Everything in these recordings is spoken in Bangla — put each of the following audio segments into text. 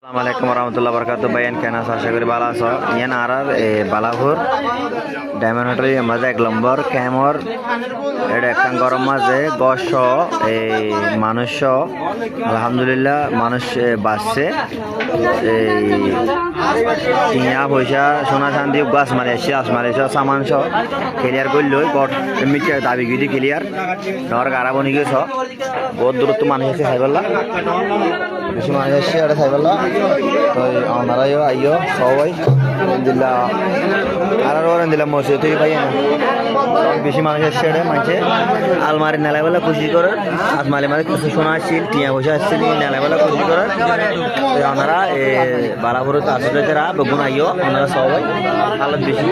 Assalamualaikum warahmatullahi wabarakatuh. Bayan kena saya kiri bala so. Yan arar balahur. Diamond hotel yang mazak lembor kemor. Ada ekang gorom maze gosho manusho. Alhamdulillah manus basse. Tinya boisha sona sandi gas Malaysia saman sho. Clear gollo got miche dabi gidi clear. Nor garaboni ge so. बहुत दूर तो माने से खाइबला বেশি মানুষ এসে এটা খাইবলা তো আপনারাও আইও সবাই দিলা আর দিলা মসজিদ থেকে পাই না বেশি মানুষ এসে এটা মানছে আলমারি নেলাবেলা খুশি করে আজমালি মাঝে কিছু শোনা আসছিল টিয়া বসে আসছিল নেলাবেলা খুশি করে আপনারা বালাপুরতে আসলে যারা বেগুন আইও আপনারা সবাই হালত বেশি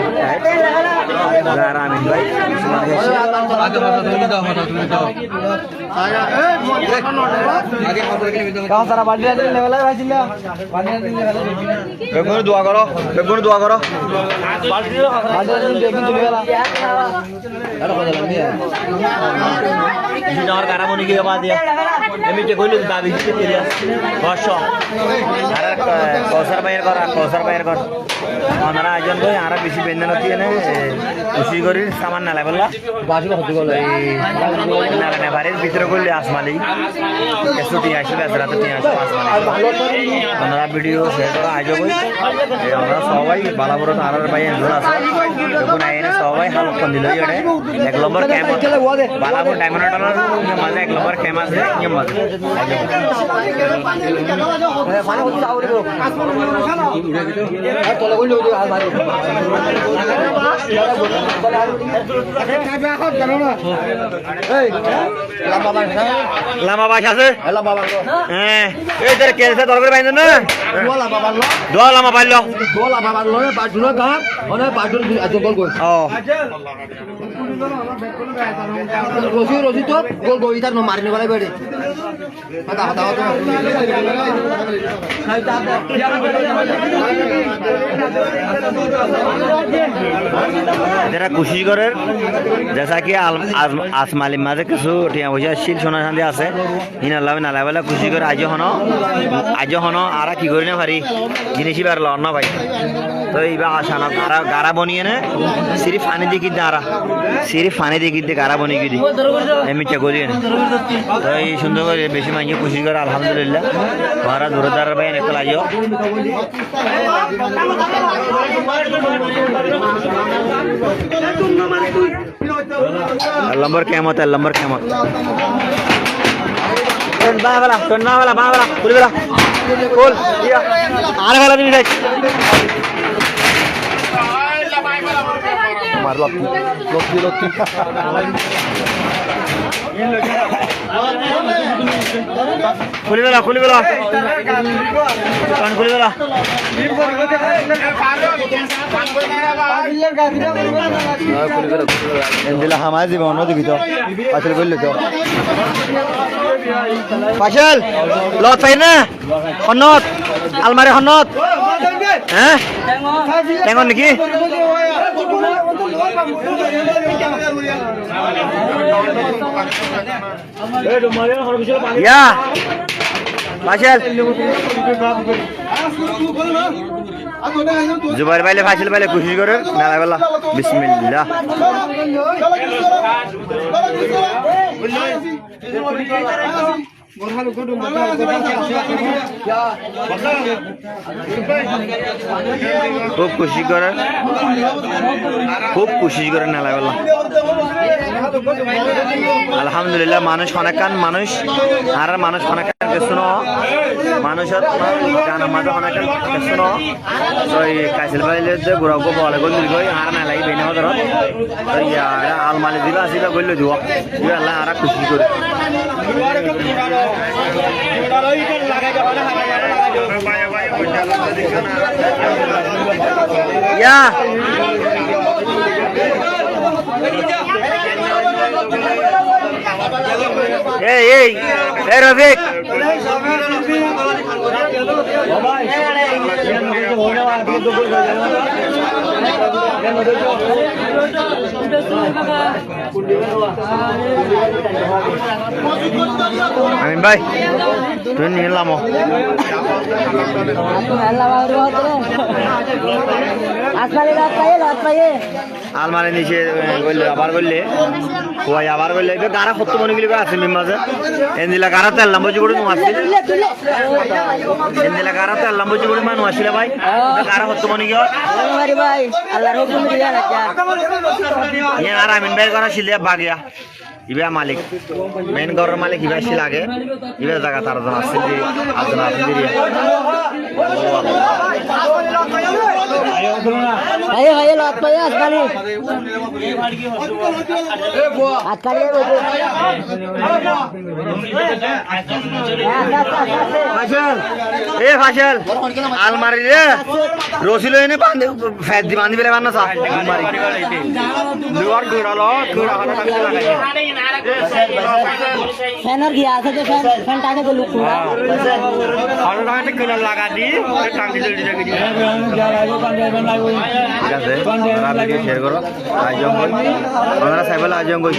যারা আমিন ভাই বেশি মানুষ এসে বেগুন দোয়া করো কারামনি গিয়ে বাদ দিয়া এমনিতে কইল দাবি দিতে দিয়া 500 আর কৌসার বাইর কর আমরা আয়োজন করি আর বেশি বেন্দন হচ্ছে না খুশি করি সামান না লাগলা বাসি হতে গেল এই না বাড়ির ভিতরে করলে আসমালি ছুটি আসবে রাতে তিন আসবে আসমালি আমরা ভিডিও শেয়ার করা আয়োজন করি আমরা সবাই বালাপুর আর ভাই এনজল আছে যখন আইনে সবাই হাল কোন দিল এডে এক নম্বর ক্যাম্প বালাপুর ডায়মন্ড টলার মাঝে এক নম্বর ক্যাম্প আছে নিয়ম মাঝে মানে হচ্ছে আউরে তোলা কইলো আর ভাই লামা বাস আছে হ্যাঁ এই তোর কেলসে দরকার বাইন না দোয়া লামা পাইলো বাটুনো গাম ওনে বাটুর আজো গোল গোল ও রসি তো গোল গোল ইতার মারিনে বালাই বেড়ে হাতা যারা খুশি করে जैसा कि आसमाली माঝে কিছু টিয়া পয়সা শিল সোনা চাঁদি আছে ইনাল্লাহ নালাবেলা খুশি করে আজ হনো আর কি করি না পারি জিনিসই বার লন না ভাই তো এইবার আশা না তারা গাড়া বনিয়ে না সিরিফ ফানি দিকে গাড়া বনিয়ে গিয়ে এমনিটা করিয়ে না তো এই সুন্দর করে বেশি মাইকে খুশি করে আলহামদুলিল্লাহ মারা দূরদার ভাই একটা লাগিও लंबर केमत बाला पुल दिया आने वाला दिन मार लोकी खुली बेला कान खुली बेला দিলা হামাই দিব অন্য দিবি তো পাশে বললে তো পাশাল লত পাই না হন্নত আলমারি হন্নত হ্যাঁ টেঙ্গন নাকি ইয়া পাশাল जुबार भाई फासिल भाई खुशी करे नाला वाला बिस्मिल्लाह खूब खुशी करे नाला वाला আলহামদুলিল্লাহ মানুষ অনেকক্ষণ মানুষ অনেকক্ষণ শুনো মানুষের গানের মাঝে অনেকক্ষণ শুনো ওই কাইছিল পাইলে যে ঘুরাবো বলে গলি গই আর না লাগবে না ধর তো ইয়ারা আলমারি দিবা আসিবা গলি দিব আল্লাহ আর খুশি করে ইয়া এই রফিক আমিন ভাই তুই নিয়ে লামো আলমারি নিচে করলে আবার করলে ওই আবার করলে গাড়া সত্য মনে গেলে আছে মাঝে এনদিলা গাড়া তেললাম বুঝি করে মারছিল এনদিলা গাড়া তেললাম বুঝি করে মানুষ আসছিল ভাই গাড়া সত্য মনে গিয়ে ভাই আল্লাহর হুকুম দিয়া রাখা আর আমিন ভাই করা ছিল বাগিয়া ইবা মালিক মেন ঘরের মালিক ইবা ছিল আগে ইবা জায়গা তার জন আসছিল আজন আসছিল আরে ভাই লাত পাই আসবানি আজকাল এ ফাশল আলমারি রে রসিল এনে বাঁধে ফেদি বাঁধি বেলে বান্না সা আলমারি দুয়ার ঘুরালো ঘুরা হলো টাকা লাগাই ফ্যানের কি আছে যে ফ্যান টাকে তো লুক পুরা হলো টাকা কিলো লাগা দি টাঙ্গি জলদি জায়গা দি ঠিক আছে আপনারা ভিডিও শেয়ার করো আজম আপনারা সাইবেল আজম কই